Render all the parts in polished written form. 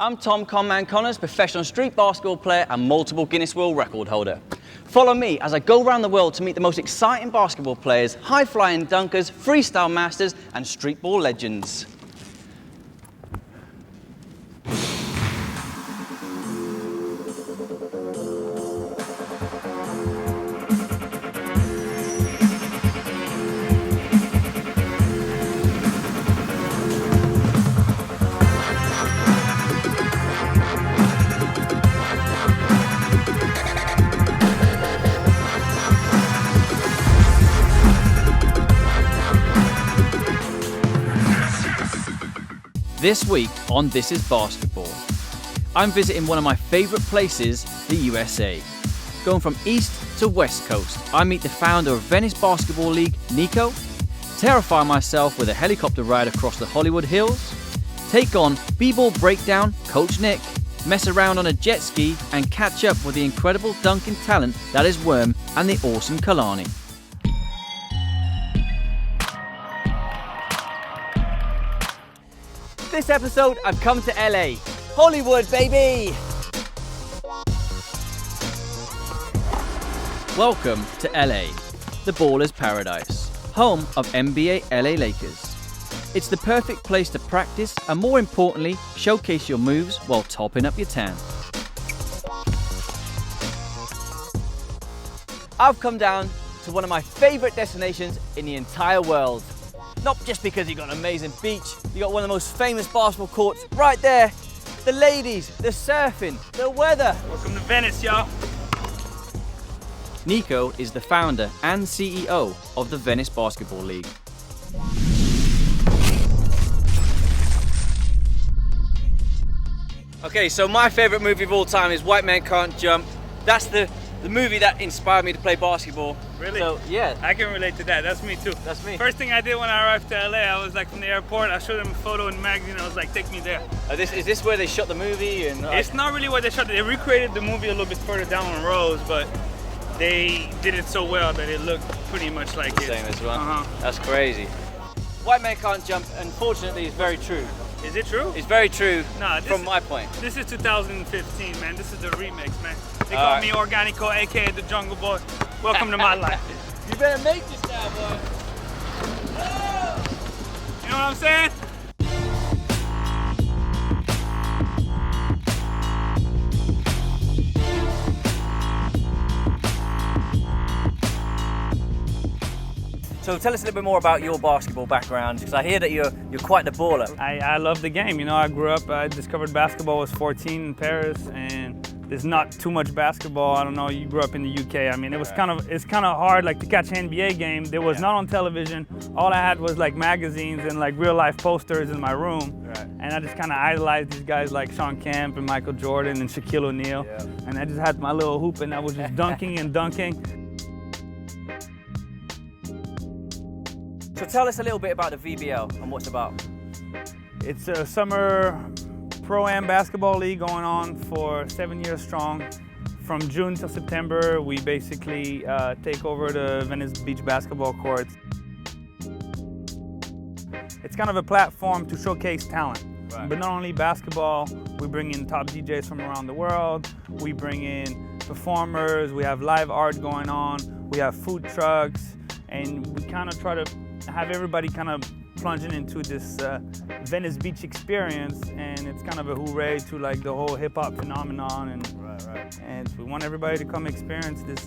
I'm Tom Conman Connors, professional street basketball player and multiple Guinness World Record holder. Follow me as I go around the world to meet the most exciting basketball players, high-flying dunkers, freestyle masters and streetball legends. This week on This Is Basketball, I'm visiting one of my favourite places, the USA. Going from East to West Coast, I meet the founder of Venice Basketball League, Nico, terrify myself with a helicopter ride across the Hollywood Hills, take on b-ball breakdown Coach Nick, mess around on a jet ski and catch up with the incredible dunking talent that is Worm and the awesome Kalani. This episode, I've come to LA. Hollywood, baby! Welcome to LA, the baller's paradise, home of NBA LA Lakers. It's the perfect place to practice and, more importantly, showcase your moves while topping up your tan. I've come down to one of my favorite destinations in the entire world. Not just because you got an amazing beach, you got one of the most famous basketball courts right there. The ladies, the surfing, the weather. Welcome to Venice, y'all. Nico is the founder and CEO of the Venice Basketball League. Okay, so my favorite movie of all time is White Man Can't Jump. That's the movie that inspired me to play basketball. Really? So, yeah. I can relate to that. That's me too. That's me. First thing I did when I arrived to LA, I was like from the airport, I showed them a photo in the magazine, I was like, take me there. Is this where they shot the movie? And It's not really where they shot it. They recreated the movie a little bit further down on Rose, but they did it so well that it looked pretty much like it. Same as well. Uh-huh. That's crazy. White Man Can't Jump, unfortunately, is very true. Is it true? It's very true from my point. This is 2015, man. This is the remix, man. They call me Organico, aka the Jungle Boy. Welcome to my life. You better make this now, boy. You know what I'm saying? So tell us a little bit more about your basketball background, because I hear that you're quite the baller. I love the game. You know, I grew up, I discovered basketball when I was 14 in Paris, and there's not too much basketball. I don't know, you grew up in the UK. I mean, it's kind of hard like to catch an NBA game. There was not on television. All I had was like magazines and like real life posters in my room. Right. And I just kind of idolized these guys like Sean Kemp and Michael Jordan and Shaquille O'Neal. Yeah. And I just had my little hoop and I was just dunking and dunking. So tell us a little bit about the VBL and what's it about. It's a summer pro-am basketball league going on for 7 years strong. From June to September, we basically take over the Venice Beach basketball courts. It's kind of a platform to showcase talent. Right. But not only basketball, we bring in top DJs from around the world, we bring in performers, we have live art going on, we have food trucks, and we kind of try to have everybody kind of plunging into this Venice Beach experience, and it's kind of a hooray to like the whole hip-hop phenomenon, and and we want everybody to come experience this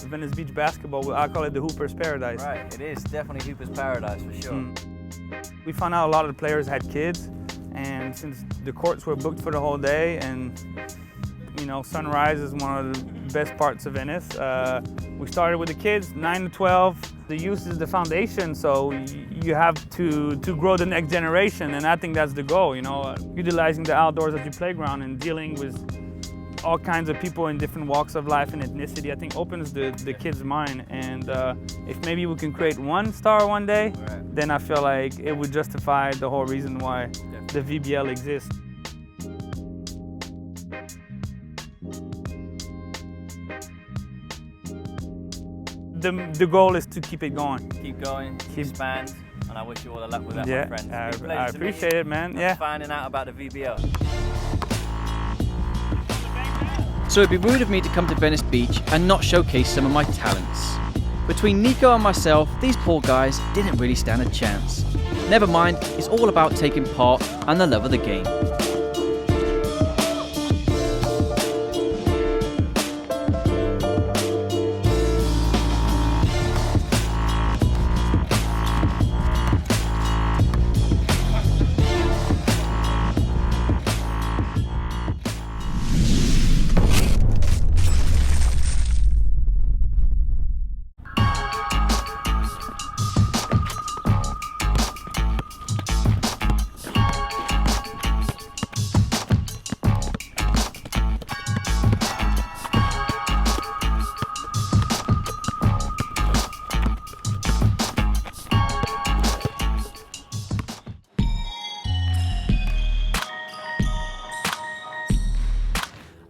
Venice Beach basketball. I call it the Hooper's Paradise. Right, it is definitely Hooper's Paradise for sure. We found out a lot of the players had kids, and since the courts were booked for the whole day, and you know, sunrise is one of the best parts of Venice. We started with the kids, 9 to 12. The youth is the foundation, so you have to grow the next generation, and I think that's the goal, you know, utilizing the outdoors as your playground and dealing with all kinds of people in different walks of life and ethnicity, I think opens the kid's mind. And if maybe we can create one star one day, then I feel like it would justify the whole reason why the VBL exists. The goal is to keep it going. Keep going, expand, and I wish you all the luck with that, my friend. I appreciate it, man. Finding out about the VBL. So it'd be rude of me to come to Venice Beach and not showcase some of my talents. Between Nico and myself, these poor guys didn't really stand a chance. Never mind, it's all about taking part and the love of the game.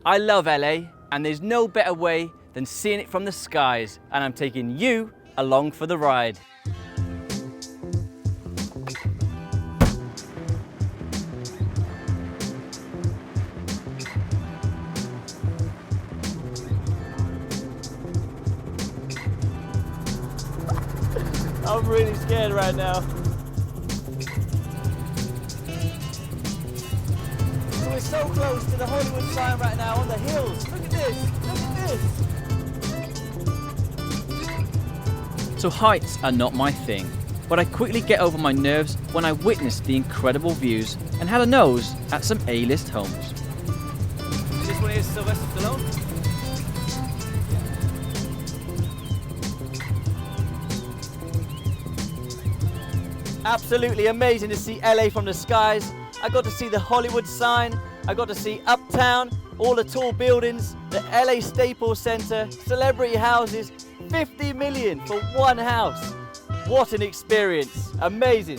I love LA, and there's no better way than seeing it from the skies, and I'm taking you along for the ride. I'm really scared right now. We're so close to the Hollywood sign right now on the hills. Look at this, look at this. So heights are not my thing, but I quickly get over my nerves when I witnessed the incredible views and had a nose at some A-list homes. This one is Sylvester Stallone. Absolutely amazing to see LA from the skies. I got to see the Hollywood sign, I got to see Uptown, all the tall buildings, the LA Staples Center, celebrity houses, 50 million for one house. What an experience, amazing.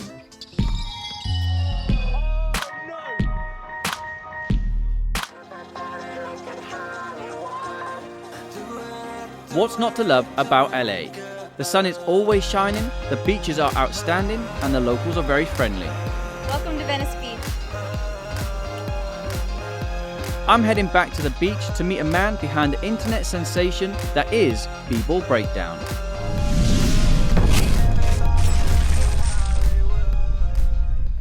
What's not to love about LA? The sun is always shining, the beaches are outstanding, and the locals are very friendly. Welcome to Venice Beach. I'm heading back to the beach to meet a man behind the internet sensation that is B-Ball Breakdown.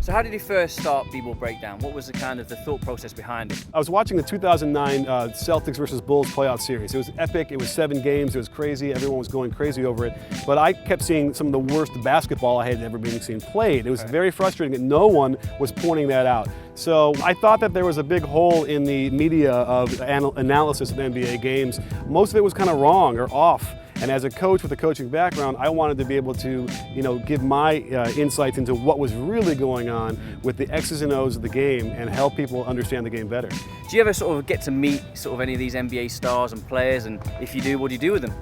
So how did you first start B-Ball Breakdown? What was the thought process behind it? I was watching the 2009 Celtics versus Bulls playoff series. It was epic, it was 7 games, it was crazy, everyone was going crazy over it. But I kept seeing some of the worst basketball I had ever seen played. It was very frustrating that no one was pointing that out. So I thought that there was a big hole in the media of analysis of NBA games. Most of it was kind of wrong or off. And as a coach with a coaching background, I wanted to be able to, give my insights into what was really going on with the X's and O's of the game and help people understand the game better. Do you ever sort of get to meet any of these NBA stars and players? And if you do, what do you do with them?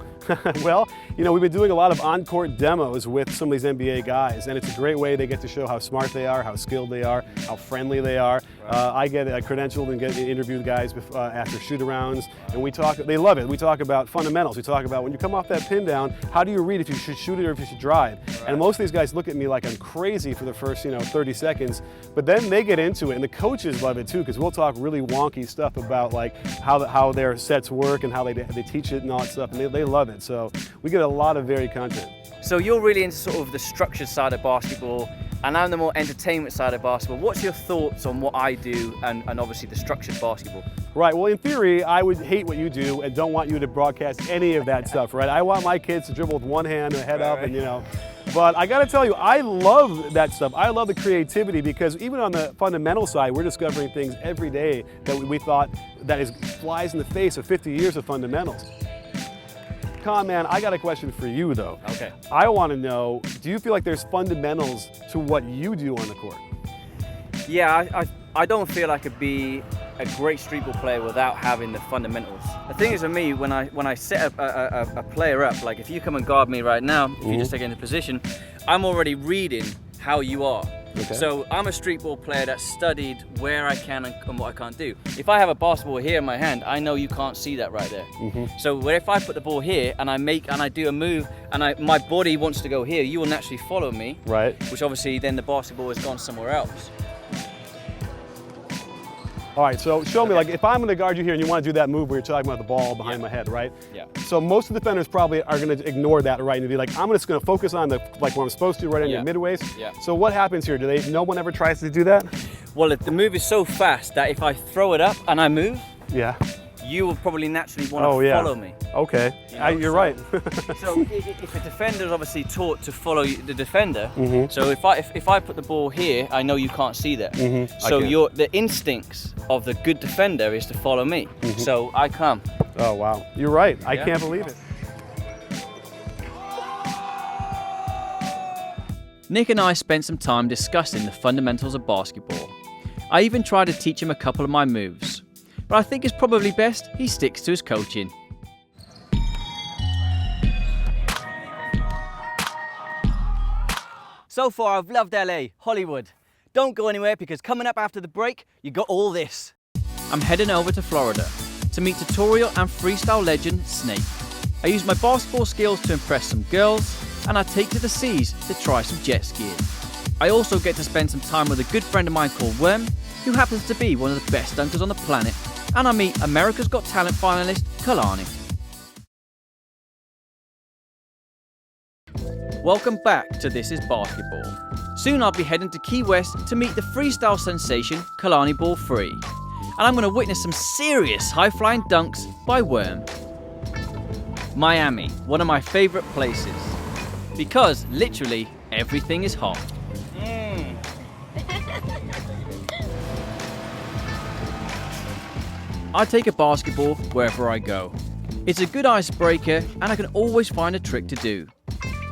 Well, we've been doing a lot of on-court demos with some of these NBA guys, and it's a great way they get to show how smart they are, how skilled they are, how friendly they are. I get credentialed and get to interview guys after shoot-arounds, and we talk. They love it. We talk about fundamentals. We talk about when you come off that pin down, how do you read if you should shoot it or if you should drive? And most of these guys look at me like I'm crazy for the first 30 seconds, but then they get into it, and the coaches love it too, because we'll talk really wonky stuff about like how their sets work and how they teach it and all that stuff, and they love it. So we get a lot of varied content. So you're really into sort of the structured side of basketball, and I'm the more entertainment side of basketball. What's your thoughts on what I do and obviously the structured basketball? Right, well in theory, I would hate what you do and don't want you to broadcast any of that stuff, right? I want my kids to dribble with one hand and head up and But I gotta tell you, I love that stuff. I love the creativity because even on the fundamental side, we're discovering things every day that we thought that flies in the face of 50 years of fundamentals. Conman, I got a question for you though. Okay. I want to know, do you feel like there's fundamentals to what you do on the court? Yeah, I don't feel I could be a great streetball player without having the fundamentals. The thing is for me, when I set a player up, like if you come and guard me right now, if you just take into position, I'm already reading how you are. Okay. So I'm a streetball player that studied where I can and what I can't do. If I have a basketball here in my hand, I know you can't see that right there. So if I put the ball here and I do a move and my body wants to go here, you will naturally follow me. Right. Which obviously then the basketball has gone somewhere else. All right, so show me, like if I'm going to guard you here and you want to do that move where you're talking about the ball behind my head, right? Yeah. So most of the defenders probably are going to ignore that, right? And be like, I'm just going to focus on the like what I'm supposed to, right on your mid-waist. Yeah. So what happens here? No one ever tries to do that? Well, the move is so fast that if I throw it up and I move, Yeah. you will probably naturally want to follow me. Okay, You know, you're right. So if a defender is obviously taught to follow the defender, Mm-hmm. so if I put the ball here, I know you can't see that. Mm-hmm. So the instincts of the good defender is to follow me. Mm-hmm. So I come. Oh wow, you're right. I Yeah. can't believe it. Nick and I spent some time discussing the fundamentals of basketball. I even tried to teach him a couple of my moves, but I think it's probably best he sticks to his coaching. So far, I've loved LA, Hollywood. Don't go anywhere because coming up after the break, you got all this. I'm heading over to Florida to meet tutorial and freestyle legend Snake. I use my basketball skills to impress some girls, and I take to the seas to try some jet skiing. I also get to spend some time with a good friend of mine called Worm, who happens to be one of the best dunkers on the planet, and I meet America's Got Talent finalist Kalani. Welcome back to This Is Basketball. Soon I'll be heading to Key West to meet the freestyle sensation Kalani Ball 3, and I'm going to witness some serious high-flying dunks by Worm. Miami, one of my favourite places, because literally everything is hot. I take a basketball wherever I go. It's a good icebreaker and I can always find a trick to do.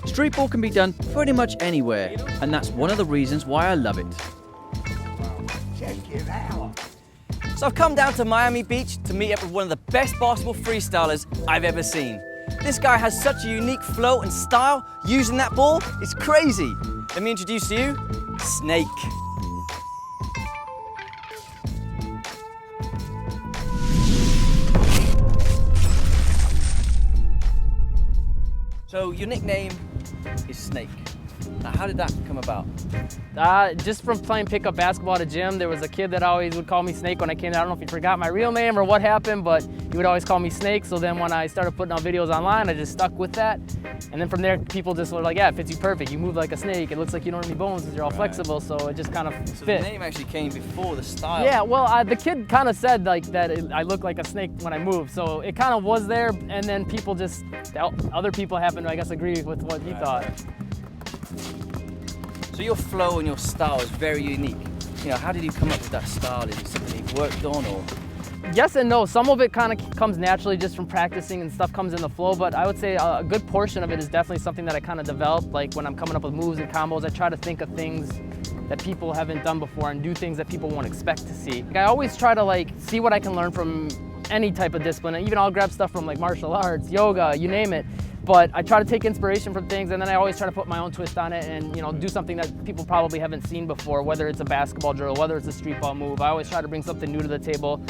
Streetball can be done pretty much anywhere, and that's one of the reasons why I love it. Check it out. So I've come down to Miami Beach to meet up with one of the best basketball freestylers I've ever seen. This guy has such a unique flow and style using that ball, it's crazy. Let me introduce to you, Snake. So your nickname is Snake. Now, how did that come about? Just from playing pickup basketball at a gym, there was a kid that always would call me Snake when I came there. I don't know if he forgot my real name or what happened, but he would always call me Snake. So then when I started putting out videos online, I just stuck with that. And then from there, people just were like, yeah, it fits you perfect. You move like a snake. It looks like you don't have any bones because you're all flexible. So it just kind of So fit. the name actually came before the style. Yeah, well, the kid kind of said like that I look like a snake when I move. So it kind of was there. And then people just, other people happened to, I guess, agree with what he thought. So your flow and your style is very unique. You know, how did you come up with that style? Is it something you've worked on, or? Yes and no. Some of it kind of comes naturally just from practicing and stuff comes in the flow, but I would say a good portion of it is definitely something that I kind of developed. Like when I'm coming up with moves and combos, I try to think of things that people haven't done before and do things that people won't expect to see. I always try to like see what I can learn from any type of discipline. Even I'll grab stuff from like martial arts, yoga, you name it. But I try to take inspiration from things, and then I always try to put my own twist on it and, you know, do something that people probably haven't seen before, whether it's a basketball drill, whether it's a street ball move. I always try to bring something new to the table.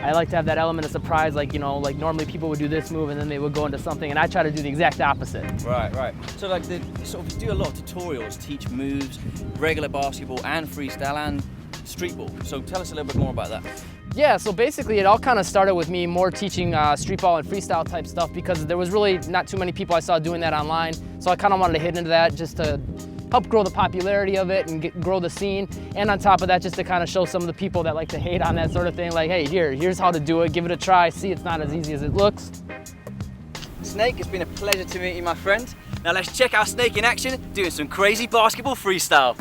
I like to have that element of surprise, like, you know, like normally people would do this move and then they would go into something, and I try to do the exact opposite. Right, right. So like sort of do a lot of tutorials, teach moves, regular basketball and freestyle and street ball. So tell us a little bit more about that. Yeah, so basically it all kind of started with me more teaching street ball and freestyle type stuff because there was really not too many people I saw doing that online. So I kind of wanted to hit into that just to help grow the popularity of it and grow the scene. And on top of that, just to kind of show some of the people that like to hate on that sort of thing, like, hey, here's how to do it, give it a try, see it's not as easy as it looks. Snake, it's been a pleasure to meet you, my friend. Now let's check out Snake in action, doing some crazy basketball freestyle.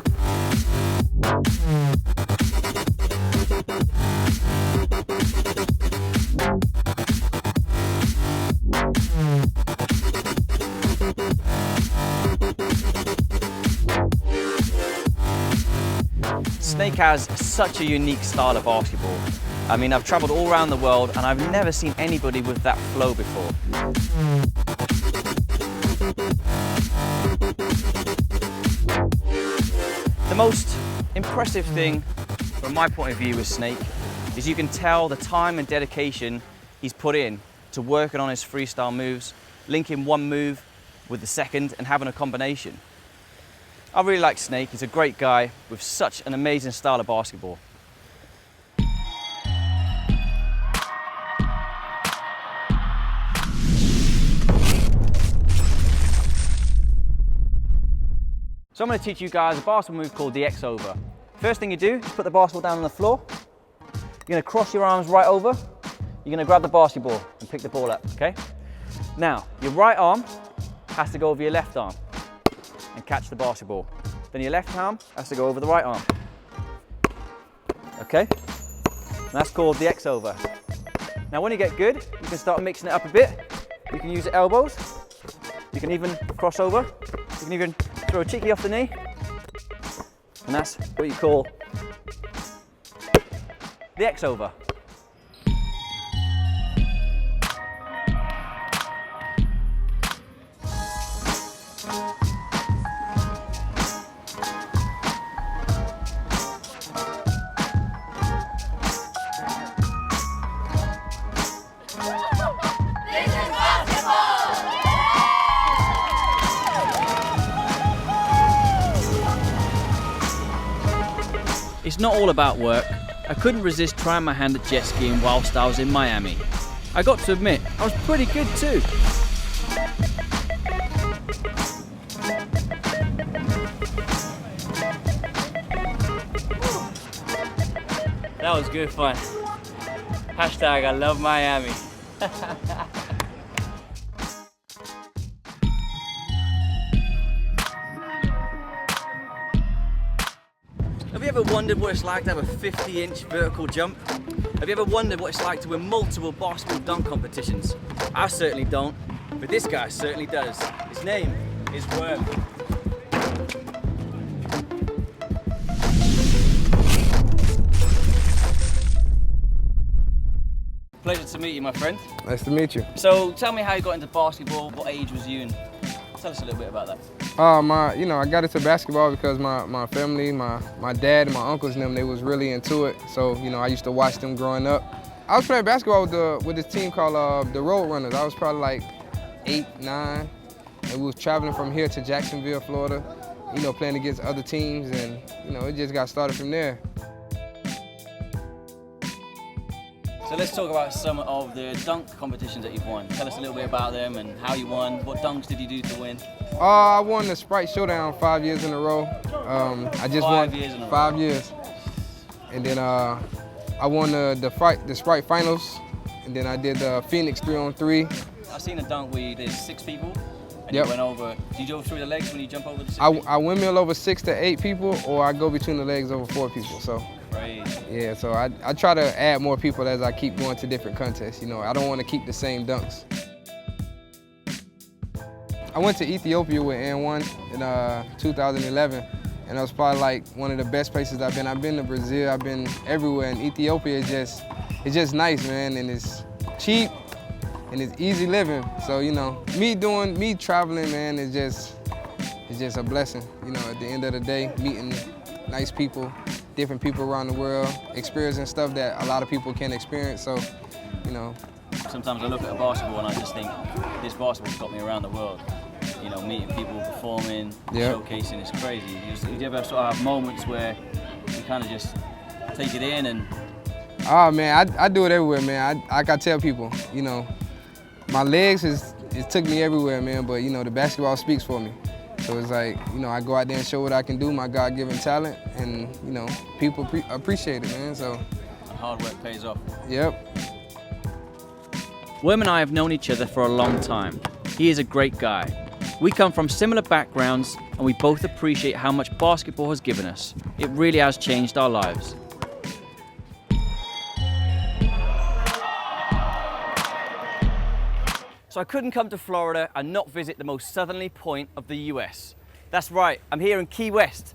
Snake has such a unique style of basketball. I mean, I've traveled all around the world and I've never seen anybody with that flow before. The most impressive thing from my point of view with Snake is you can tell the time and dedication he's put in to working on his freestyle moves, linking one move with the second and having a combination. I really like Snake. He's a great guy with such an amazing style of basketball. So I'm going to teach you guys a basketball move called the X-over. First thing you do is put the basketball down on the floor. You're going to cross your arms right over. You're going to grab the basketball and pick the ball up, okay? Now, your right arm has to go over your left arm and catch the basketball. Then your left arm has to go over the right arm. Okay? And that's called the X-over. Now when you get good, you can start mixing it up a bit. You can use the elbows. You can even cross over. You can even throw a cheeky off the knee. And that's what you call the X-over. It's not all about work. I couldn't resist trying my hand at jet skiing whilst I was in Miami. I got to admit, I was pretty good too. That was good fun. Hashtag I love Miami. Have you ever wondered what it's like to have a 50-inch vertical jump? Have you ever wondered what it's like to win multiple basketball dunk competitions? I certainly don't, but this guy certainly does. His name is Worm. Pleasure to meet you, my friend. Nice to meet you. So tell me how you got into basketball, what age was you, and tell us a little bit about that. I got into basketball because my family, my dad and my uncles and them, they was really into it. So, I used to watch them growing up. I was playing basketball with this team called the Road Runners. I was probably like 8, 9, and we was traveling from here to Jacksonville, Florida, playing against other teams, and, it just got started from there. So let's talk about some of the dunk competitions that you've won. Tell us a little bit about them and how you won. What dunks did you do to win? I won the Sprite Showdown 5 years in a row. I just won 5 years in a row. 5 years. And then I won the Sprite Finals. And then I did the Phoenix 3-on-3. I've seen a dunk where you did 6 people and Yep. you went over. Did you go through the legs when you jump over the 6 I people? windmill over 6 to 8 people, or I go between the legs over 4 people. So Crazy. yeah, so I try to add more people as I keep going to different contests. I don't want to keep the same dunks. I went to Ethiopia with N1 in 2011, and that was probably like one of the best places I've been. I've been to Brazil, I've been everywhere, and Ethiopia is just nice, man, and it's cheap and it's easy living. So me traveling, man, is just a blessing. At the end of the day, meeting nice people, different people around the world, experiencing stuff that a lot of people can't experience. So, Sometimes I look at a basketball and I just think, this basketball's got me around the world. Meeting people, performing, Yep. showcasing, it's crazy. You ever sort of have moments where you kind of just take it in and... Oh man, I do it everywhere, man. Like I tell people, my legs it took me everywhere, man, but the basketball speaks for me. So it's like, I go out there and show what I can do, my God-given talent, and people appreciate it, man, so. Hard work pays off. Yep. Worm and I have known each other for a long time. He is a great guy. We come from similar backgrounds and we both appreciate how much basketball has given us. It really has changed our lives. So I couldn't come to Florida and not visit the most southerly point of the US. That's right, I'm here in Key West.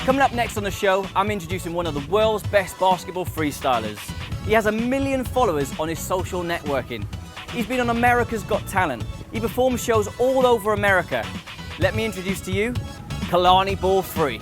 Coming up next on the show, I'm introducing one of the world's best basketball freestylers. He has 1 million followers on his social networking. He's been on America's Got Talent. He performs shows all over America. Let me introduce to you, Kalani Ball 3.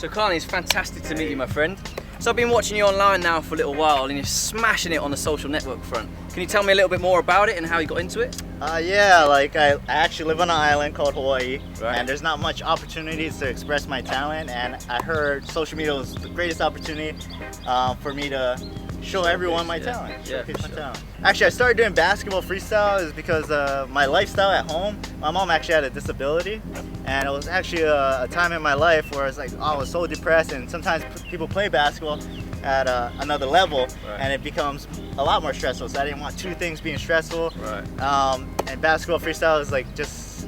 So Kalani, it's fantastic to meet you, my friend. So I've been watching you online now for a little while and you're smashing it on the social network front. Can you tell me a little bit more about it and how you got into it? Yeah, like I actually live on an island called Hawaii, Right. and there's not much opportunities to express my talent, and I heard social media was the greatest opportunity for me to show everyone my talent. Yeah, Showcase for my sure. talent. Actually, I started doing basketball freestyle is because my lifestyle at home, my mom actually had a disability, and it was actually a time in my life where I was so depressed, and sometimes people play basketball at another level, Right. and it becomes a lot more stressful. So I didn't want two things being stressful. Right. And basketball freestyle is like just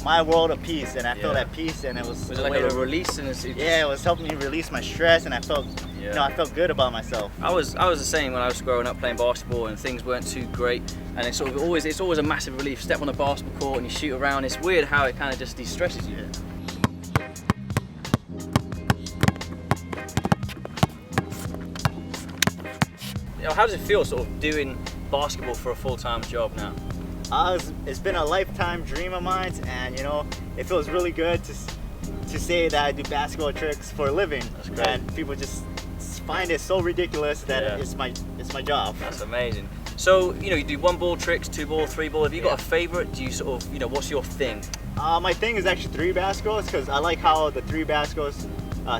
my world of peace, and I felt Yeah. at peace, and it was Was a it like way a to release? And yeah, it was helping me release my stress, and I felt I felt good about myself. I was the same when I was growing up playing basketball and things weren't too great, and it's always a massive relief. Step on the basketball court and you shoot around. It's weird how it kind of just de-stresses you. You know, how does it feel sort of doing basketball for a full-time job now? It's been a lifetime dream of mine, and it feels really good to say that I do basketball tricks for a living. That's great. And people just find it so ridiculous that Yeah. it's my job. That's amazing. So, you do 1-ball tricks, 2-ball, 3-ball. Have you got a favorite? Do you sort of, what's your thing? My thing is actually 3 basketballs because I like how the 3 basketballs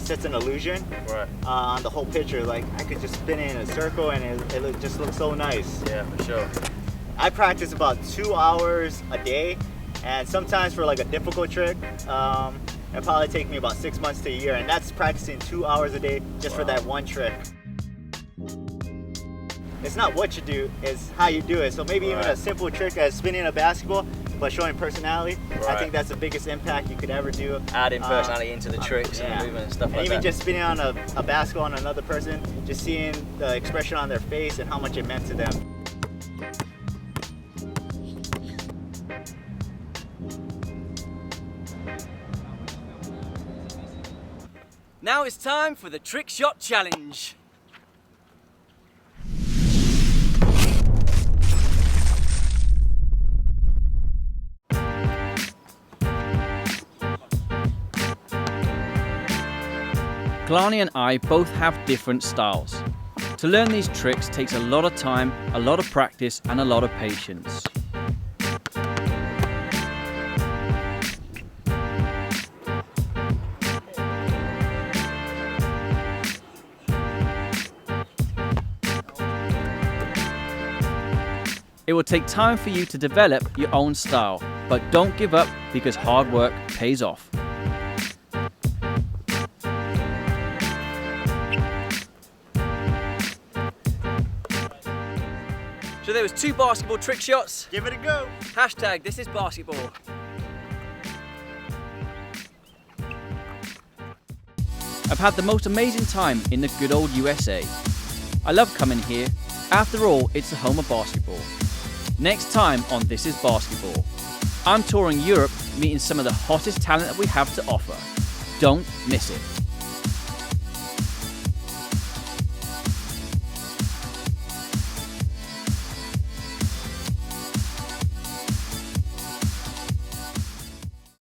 sets an illusion Right. on the whole picture. Like I could just spin it in a circle and it just looks so nice. Yeah, for sure. I practice about 2 hours a day, and sometimes for like a difficult trick, it probably take me about 6 months to a year, and that's practicing 2 hours a day just for that one trick. It's not what you do, it's how you do it. So maybe even a simple trick as spinning a basketball, but showing personality, I Right. think that's the biggest impact you could ever do. Adding personality into the tricks and the movement and stuff And like even that. just spinning on a basketball on another person, just seeing the expression on their face and how much it meant to them. Now it's time for the trick shot challenge. Kalani and I both have different styles. To learn these tricks takes a lot of time, a lot of practice, and a lot of patience. It will take time for you to develop your own style, but don't give up because hard work pays off. So there was 2 basketball trick shots. Give it a go. Hashtag this is basketball. I've had the most amazing time in the good old USA. I love coming here. After all, it's the home of basketball. Next time on This is Basketball, I'm touring Europe, meeting some of the hottest talent that we have to offer. Don't miss it.